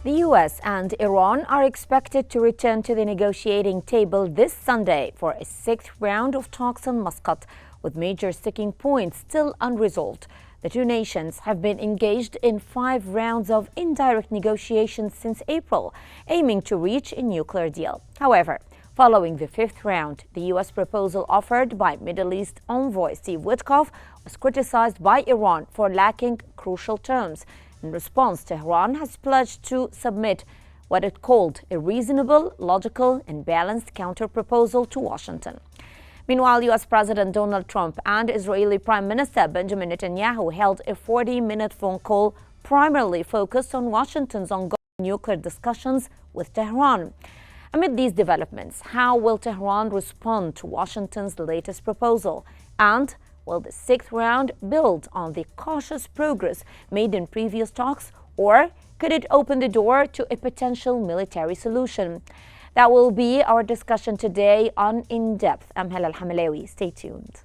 The U.S. and Iran are expected to return to the negotiating table this Sunday for a sixth round of talks in Muscat, with major sticking points still unresolved. The two nations have been engaged in 5 rounds of indirect negotiations since April, aiming to reach a nuclear deal. However, following the 5th round, the U.S. proposal offered by Middle East envoy Steve Witkoff was criticized by Iran for lacking crucial terms. In response, Tehran has pledged to submit what it called a reasonable, logical, and balanced counterproposal to Washington. Meanwhile, U.S. President Donald Trump and Israeli Prime Minister Benjamin Netanyahu held a 40-minute phone call primarily focused on Washington's ongoing nuclear discussions with Tehran. Amid these developments, how will Tehran respond to Washington's latest proposal? And will the 6th round build on the cautious progress made in previous talks, or could it open the door to a potential military solution? That will be our discussion today on In Depth. I'm Hala Al-Hamalawi. Stay tuned.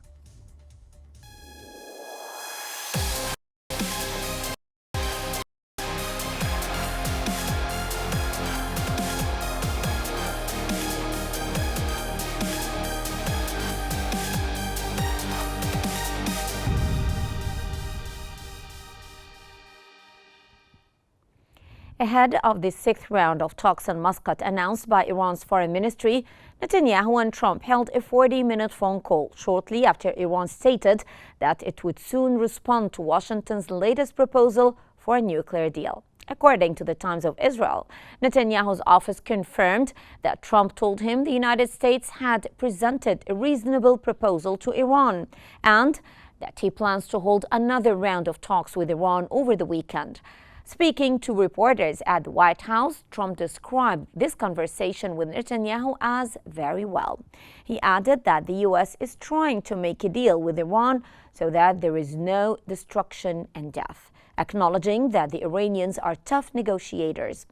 Ahead of the 6th round of talks in Muscat announced by Iran's foreign ministry, Netanyahu and Trump held a 40-minute phone call shortly after Iran stated that it would soon respond to Washington's latest proposal for a nuclear deal. According to the Times of Israel, Netanyahu's office confirmed that Trump told him the United States had presented a reasonable proposal to Iran and that he plans to hold another round of talks with Iran over the weekend. Speaking to reporters at the White House, Trump described this conversation with Netanyahu as very well. He added that the U.S. is trying to make a deal with Iran so that there is no destruction and death, acknowledging that the Iranians are tough negotiators.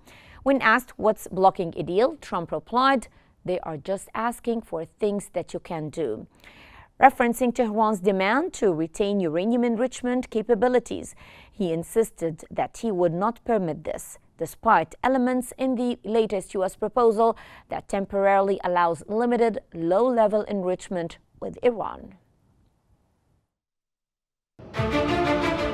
When asked what's blocking a deal, Trump replied, "They are just asking for things that you can do." Referencing Tehran's demand to retain uranium enrichment capabilities, he insisted that he would not permit this, despite elements in the latest U.S. proposal that temporarily allows limited low-level enrichment with Iran.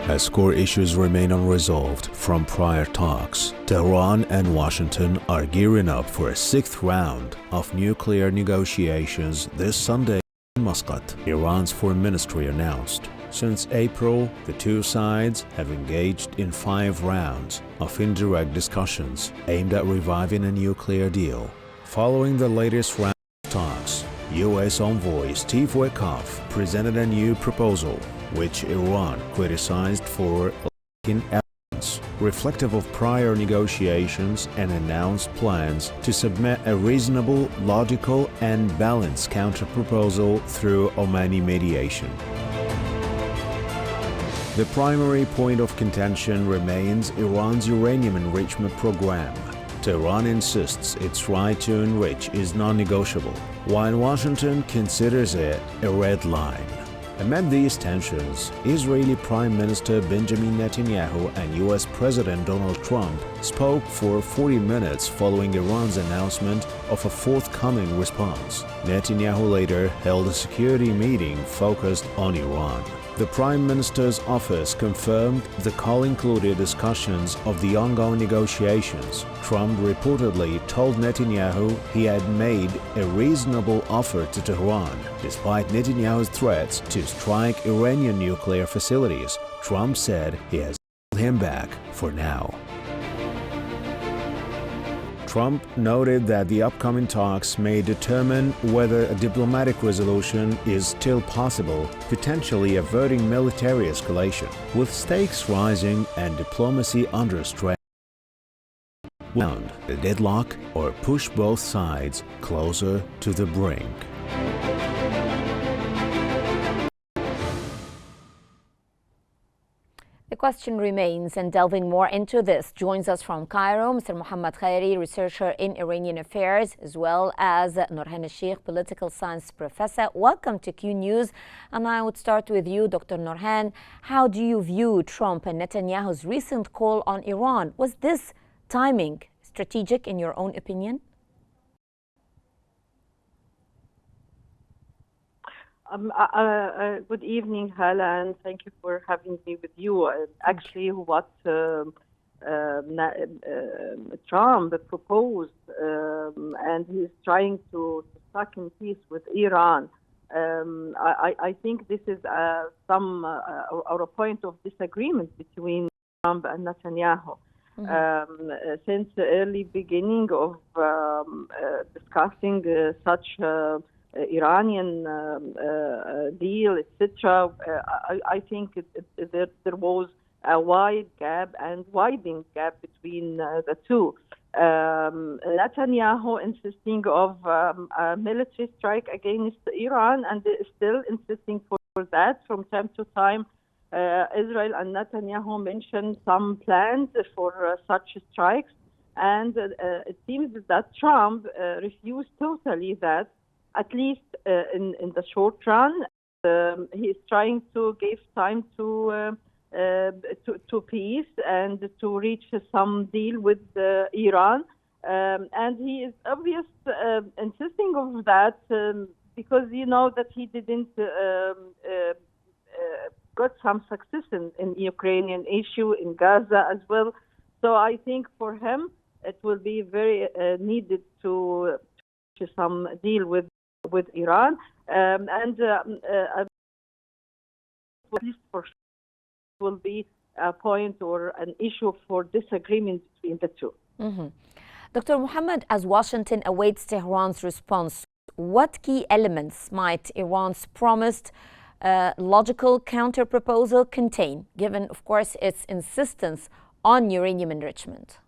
As core issues remain unresolved from prior talks, Tehran and Washington are gearing up for a 6th round of nuclear negotiations this Sunday in Muscat, Iran's foreign ministry announced. Since April, the two sides have engaged in 5 rounds of indirect discussions aimed at reviving a nuclear deal. Following the latest round of talks, U.S. envoy Steve Witkoff presented a new proposal, which Iran criticized for lacking evidence, reflective of prior negotiations, and announced plans to submit a reasonable, logical, and balanced counterproposal through Omani mediation. The primary point of contention remains Iran's uranium enrichment program. Tehran insists its right to enrich is non-negotiable, while Washington considers it a red line. Amid these tensions, Israeli Prime Minister Benjamin Netanyahu and U.S. President Donald Trump spoke for 40 minutes following Iran's announcement of a forthcoming response. Netanyahu later held a security meeting focused on Iran. The Prime Minister's office confirmed the call included discussions of the ongoing negotiations. Trump reportedly told Netanyahu he had made a reasonable offer to Tehran, despite Netanyahu's threats to strike Iranian nuclear facilities. Trump said he has held him back for now. Trump noted that the upcoming talks may determine whether a diplomatic resolution is still possible, potentially averting military escalation. With stakes rising and diplomacy under strain, a deadlock or push both sides closer to the brink. The question remains, and delving more into this, joins us from Cairo, Mr. Muhammad Khairi, researcher in Iranian affairs, as well as Nurhan Al-Sheikh, political science professor. Welcome to Q News. And I would start with you, Dr. Nurhan. How do you view Trump and Netanyahu's recent call on Iran? Was this timing strategic in your own opinion? Good evening, Hala, and thank you for having me with you. Actually, what Trump proposed, and he's trying to stuck in peace with Iran. I think this is or a point of disagreement between Trump and Netanyahu. Since the early beginning of discussing such Iranian deal, etc., I think there was a wide gap and widening gap between the two. Netanyahu insisting of a military strike against Iran and still insisting for that from time to time. Israel and Netanyahu mentioned some plans for such strikes, and it seems that Trump refused totally that, at least in the short run. He is trying to give time to peace and to reach some deal with Iran. And he is obviously insisting of that because you know that he didn't got some success in Ukrainian issue, in Gaza as well. So I think for him it will be very needed to some deal with Iran, and at least for sure will be a point or an issue for disagreement between the two. Dr. Mohammed, as Washington awaits Tehran's response, what key elements might Iran's promised logical counter-proposal contain, given, of course, its insistence on uranium enrichment?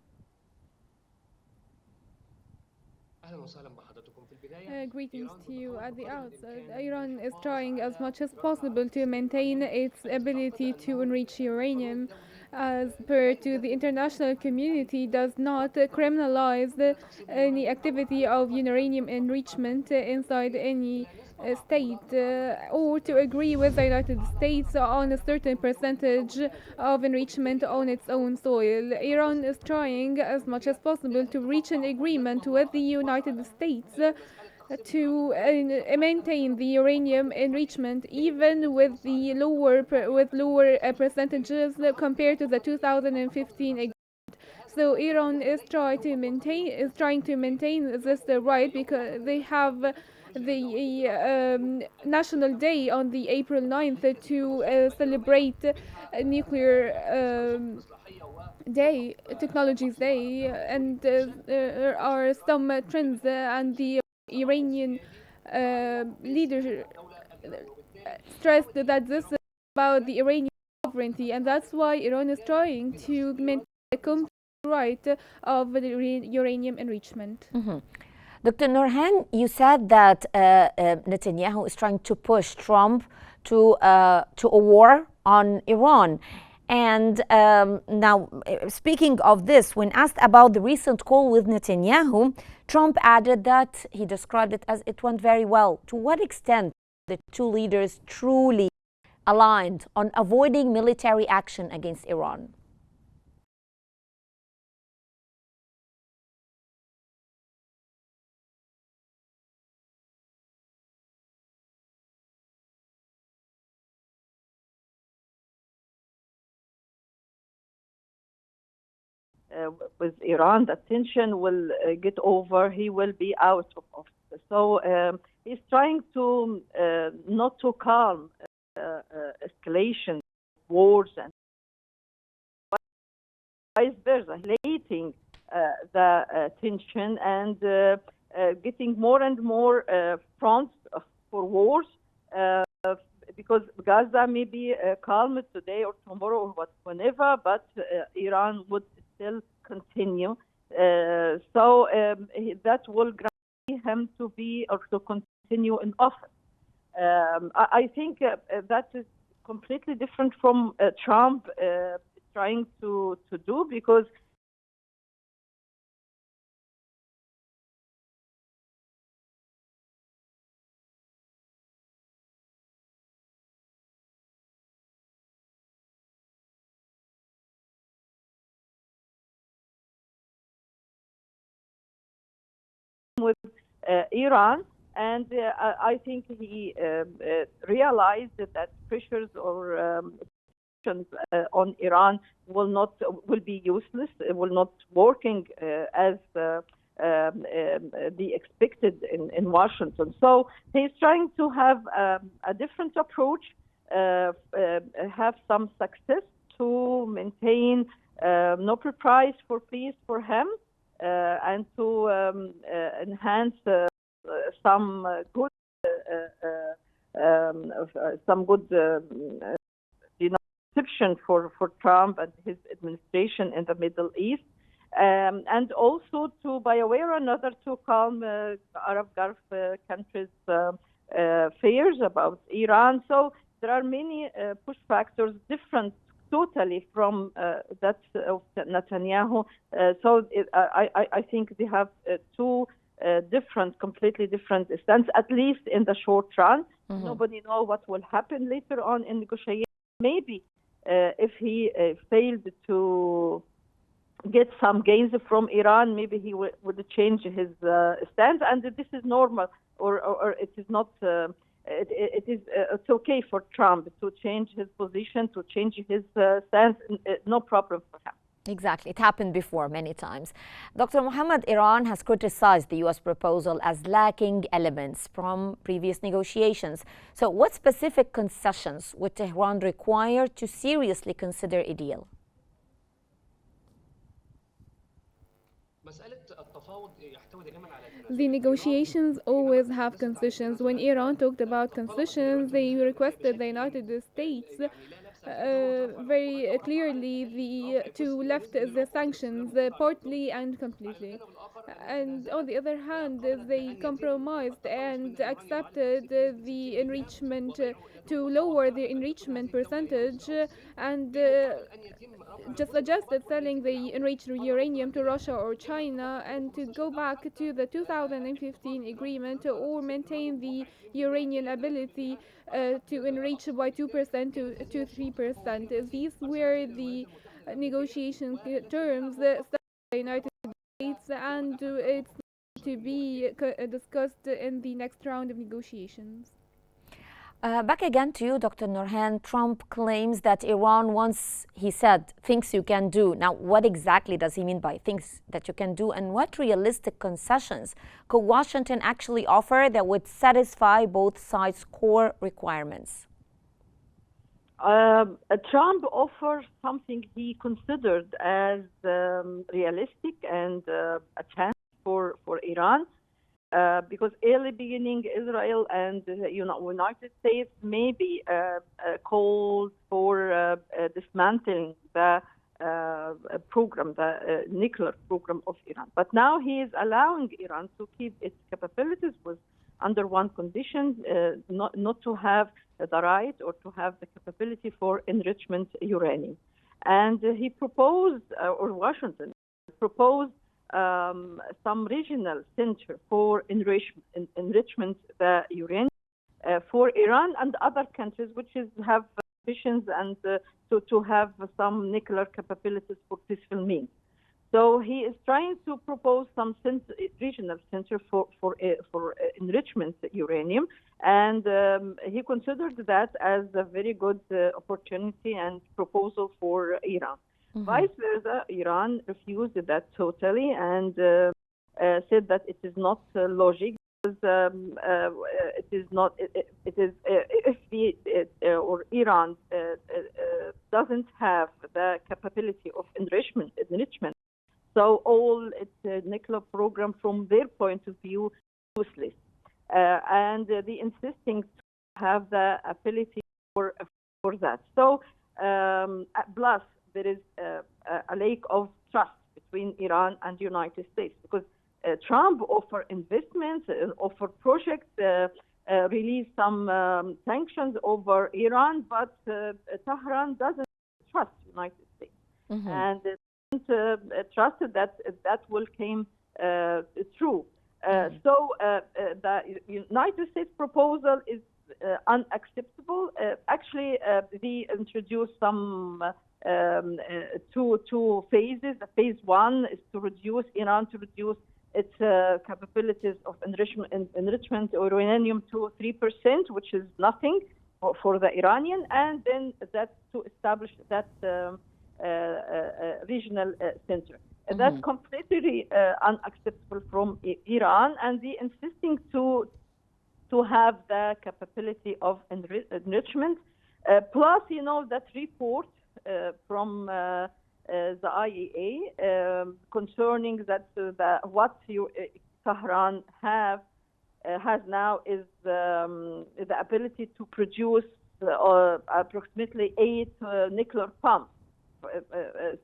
Greetings to you at the outset. Iran is trying as much as possible to maintain its ability to enrich uranium, as per to the international community does not criminalize any activity of uranium enrichment inside any state, or to agree with the United States on a certain percentage of enrichment on its own soil. Iran is trying as much as possible to reach an agreement with the United States to maintain the uranium enrichment, even with the lower percentages compared to the 2015 agreement. So Iran is trying to maintain this right, because they have the National Day on the April 9th to celebrate nuclear day, technologies day, and there are some trends, and the Iranian leader stressed that this is about the Iranian sovereignty, and that's why Iran is trying to maintain the complete right of the uranium enrichment. Dr. Nurhan, you said that Netanyahu is trying to push Trump to a war on Iran. And now, speaking of this, when asked about the recent call with Netanyahu, Trump added that he described it as it went very well. To what extent the two leaders truly aligned on avoiding military action against Iran? With Iran, the tension will get over. He will be out of. So he's trying to not to calm escalation, wars, and vice versa, relating the tension and getting more and more fronts for wars. Because Gaza may be calm today or tomorrow or whenever, but Iran would still continue. So that will grant him to be or to continue in office. I think that is completely different from Trump trying to do, because Iran. And I think he realized that pressures or sanctions on Iran will be useless. It will not working as the expected in Washington. So he's trying to have a different approach, have some success to maintain Nobel Prize for Peace for him, and to enhance some good perception for Trump and his administration in the Middle East, and also to, by a way or another, to calm Arab Gulf countries' fears about Iran. So there are many push factors different totally from that of Netanyahu. I think they have two completely different stances, at least in the short run. Mm-hmm. Nobody knows what will happen later on in negotiations. Maybe if he failed to get some gains from Iran, maybe he would change his stance, and this is normal, or it is not. It's okay for Trump to change his position, to change his stance. No problem for him. Exactly. It happened before many times. Dr. Mohammed, Iran has criticized the U.S. proposal as lacking elements from previous negotiations. So what specific concessions would Tehran require to seriously consider a deal? The negotiations always have concessions. When Iran talked about concessions, they requested the United States very clearly to lift the sanctions partly and completely. And on the other hand, they compromised and accepted the enrichment to lower the enrichment percentage and just adjusted selling the enriched uranium to Russia or China, and to go back to the 2015 agreement or maintain the Iranian ability to enrich by 2% to 3%. These were the negotiation terms set by the United States, and it's to be discussed in the next round of negotiations. Back again to you, Dr. Norhan. Trump claims that Iran wants, he said, things you can do. Now, what exactly does he mean by things that you can do, and what realistic concessions could Washington actually offer that would satisfy both sides' core requirements? Trump offers something he considered as realistic and a chance for Iran. Because early beginning, Israel and the United States maybe called for dismantling the program, the nuclear program of Iran. But now he is allowing Iran to keep its capabilities under one condition, not to have the right or to have the capability for enrichment uranium. And he proposed, or Washington proposed, some regional center for enrichment the uranium for Iran and other countries which have ambitions and to have some nuclear capabilities for peaceful means. So he is trying to propose some regional center for enrichment uranium, and he considered that as a very good opportunity and proposal for Iran. Mm-hmm. Vice versa, Iran refused that totally and said that it is not logic. It is not. It is if or Iran doesn't have the capability of enrichment. So all its nuclear program, from their point of view, useless. And the insisting to have the ability for that. So plus, there is a lack of trust between Iran and the United States, because Trump offered investments, offered projects, released some sanctions over Iran, but Tehran doesn't trust the United States. Mm-hmm. And doesn't trust that will come true. So the United States proposal is unacceptable. Actually, they introduced some two phases. Phase one is to reduce Iran to reduce its capabilities of enrichment uranium to 3%, which is nothing for the Iranian, and then that to establish that regional center. That's completely unacceptable from Iran, and they insisting to have the capability of enrichment. Plus, that report from the IAEA concerning that what Tehran has now is the ability to produce approximately 8 nuclear pumps.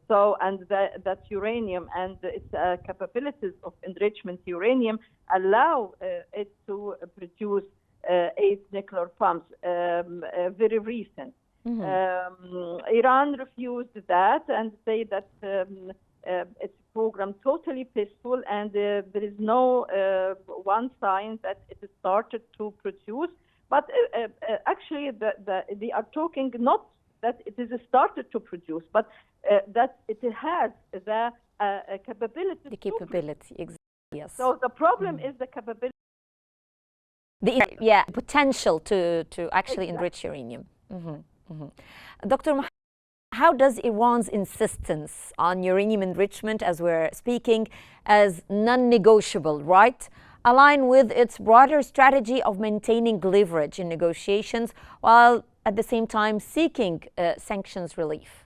And that uranium and its capabilities of enrichment uranium allow it to produce 8 nuclear pumps, very recent. Iran refused that and say that its program totally peaceful, and there is no one sign that it started to produce. But actually, they are talking not that it is started to produce, but that it has the capability. The capability, exactly. Yes. So the problem is the capability. The potential to actually enrich uranium. Dr. Mohammed, how does Iran's insistence on uranium enrichment, as we're speaking, as non-negotiable, right, align with its broader strategy of maintaining leverage in negotiations while at the same time seeking sanctions relief?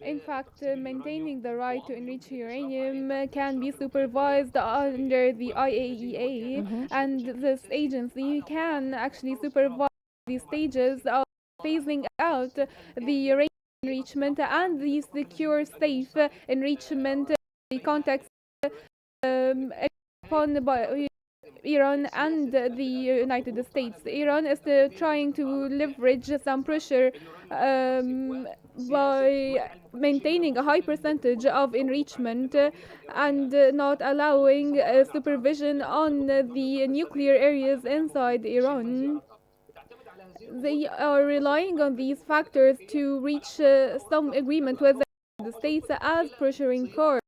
In fact, maintaining the right to enrich uranium can be supervised under the IAEA, and this agency can actually supervise the stages of phasing out the uranium enrichment and the secure, safe enrichment the context upon by Iran and the United States. Iran is trying to leverage some pressure by maintaining a high percentage of enrichment and not allowing supervision on the nuclear areas inside Iran. They are relying on these factors to reach some agreement with the United States as pressuring cars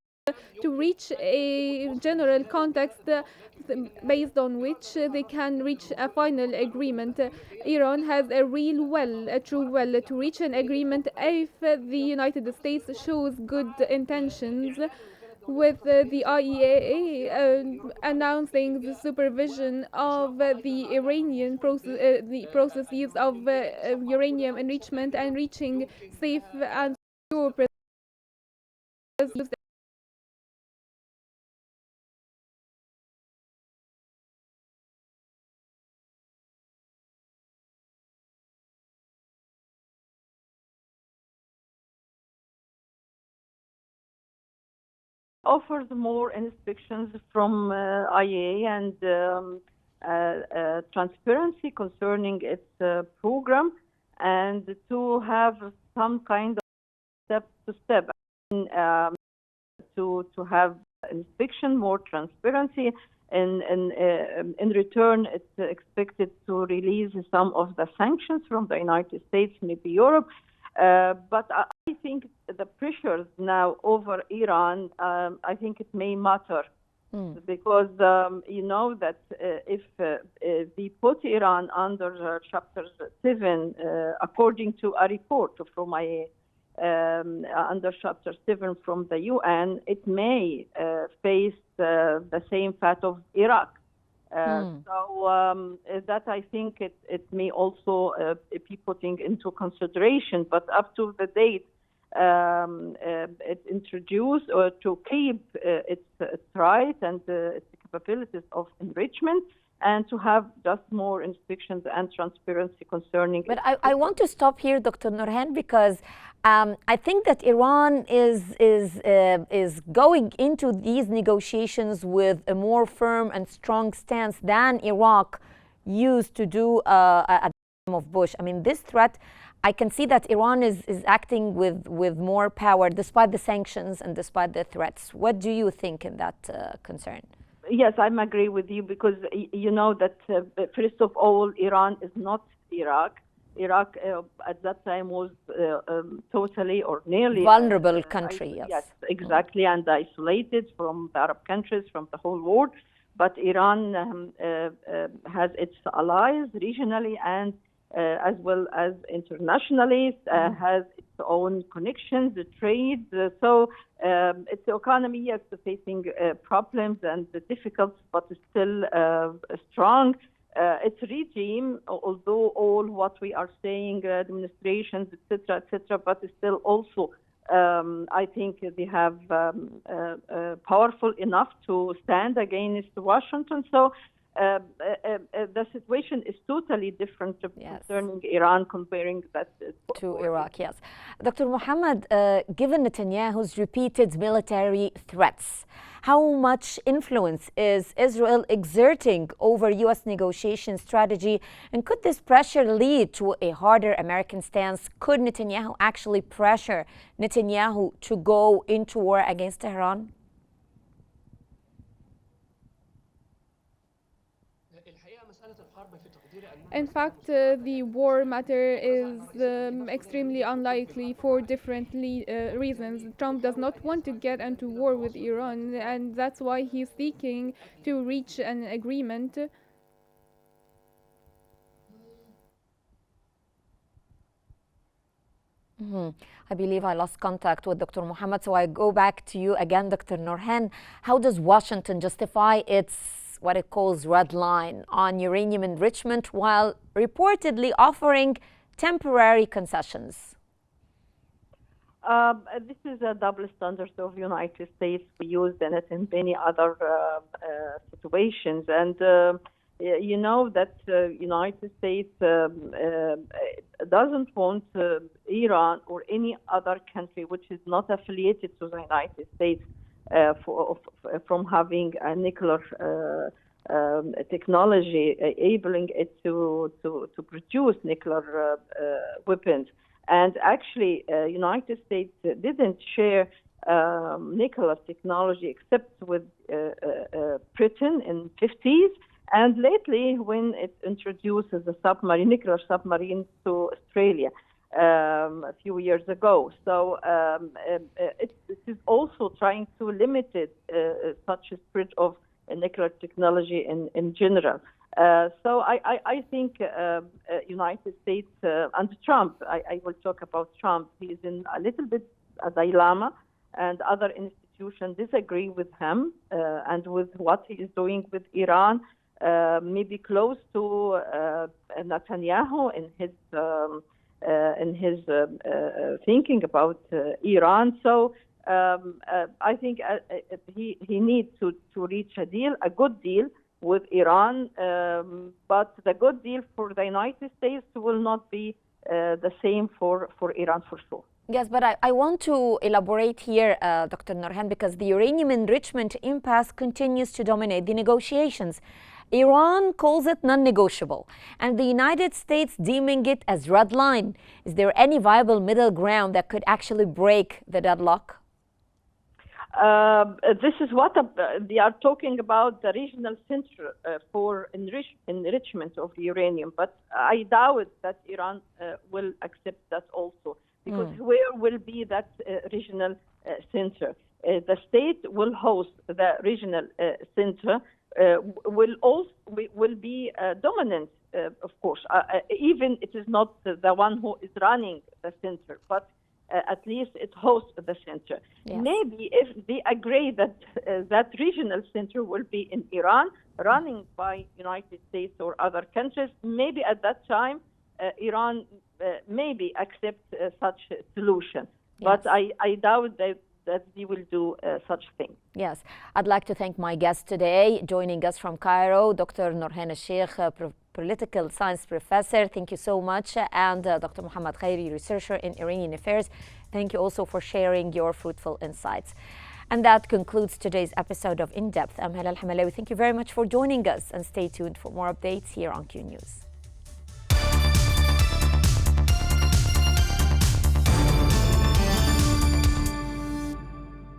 to reach a general context based on which they can reach a final agreement. Iran has a true will to reach an agreement if the United States shows good intentions, with the IAEA announcing the supervision of the Iranian the processes of uranium enrichment and reaching safe and secure offers more inspections from IAEA and transparency concerning its program, and to have some kind of step-to-step to have inspection, more transparency. In return, it's expected to release some of the sanctions from the United States, maybe Europe. But I think the pressures now over Iran, I think it may matter. Because you know that if they put Iran under Chapter 7, according to a report from IAEA, under Chapter 7 from the UN, it may face the same fate of Iraq. So that I think it may also be putting into consideration, but up to the date it introduced to keep its right and its capabilities of enrichment, and to have just more inspections and transparency concerning. But I want to stop here, Dr. Nurhan, because I think that Iran is going into these negotiations with a more firm and strong stance than Iraq used to do at the time of Bush. I mean, this threat, I can see that Iran is acting with more power despite the sanctions and despite the threats. What do you think in that concern? Yes, I agree with you, because you know that first of all, Iran is not Iraq. Iraq at that time was totally or nearly vulnerable country. Yes, exactly, and isolated from the Arab countries, from the whole world. But Iran has its allies regionally and as well as internationally, has its own connections, the trade. So its economy is facing problems and difficult, but still strong. Its regime, although all what we are saying, administrations, etc., but still also, I think they have powerful enough to stand against Washington. So the situation is totally different concerning Iran, comparing that to Iraq. Yes, Dr. Mohammed, given Netanyahu's repeated military threats, how much influence is Israel exerting over U.S. negotiation strategy, and could this pressure lead to a harder American stance? Could Netanyahu actually pressure Netanyahu to go into war against Tehran? In fact, the war matter is extremely unlikely for different reasons. Trump does not want to get into war with Iran, and that's why he's seeking to reach an agreement. I believe I lost contact with Dr. Mohammed, so I go back to you again, Dr. Norhan. How does Washington justify its what it calls red line on uranium enrichment while reportedly offering temporary concessions? This is a double standard of United States. We use it in many other situations, and you know that United States doesn't want Iran or any other country which is not affiliated to the United States from having a nuclear technology, enabling it to produce nuclear weapons. And actually, United States didn't share nuclear technology except with Britain in 50s, and lately when it introduces the nuclear submarines to Australia a few years ago. So it is also trying to limit such a spread of nuclear technology in general. So I think United States and Trump, I will talk about Trump, he is in a little bit a dilemma, and other institutions disagree with him and with what he is doing with Iran, maybe close to Netanyahu in his thinking about Iran. So I think he needs to reach a good deal with Iran, but the good deal for the United States will not be the same for Iran for sure. Yes, but I want to elaborate here, Dr. Norhan, because the uranium enrichment impasse continues to dominate the negotiations. Iran calls it non-negotiable, and the United States deeming it as red line. Is there any viable middle ground that could actually break the deadlock? This is what they are talking about, the regional center for enrichment of uranium. But I doubt that Iran will accept that also, because where will be that regional center? The state will host the regional center, will be dominant, of course. Even it is not the one who is running the center, but at least it hosts the center. Yes. Maybe if they agree that that regional center will be in Iran, running by United States or other countries, maybe at that time Iran maybe accept such a solution. Yes. But I doubt that they will do such thing. Yes, I'd like to thank my guest today, joining us from Cairo, Dr. Norhan al-Sheikh, political science professor. Thank you so much. And Dr. Mohammed Khairi, researcher in Iranian affairs. Thank you also for sharing your fruitful insights. And that concludes today's episode of In Depth. I'm Halal Hamalawi. Thank you very much for joining us, and stay tuned for more updates here on Qnews.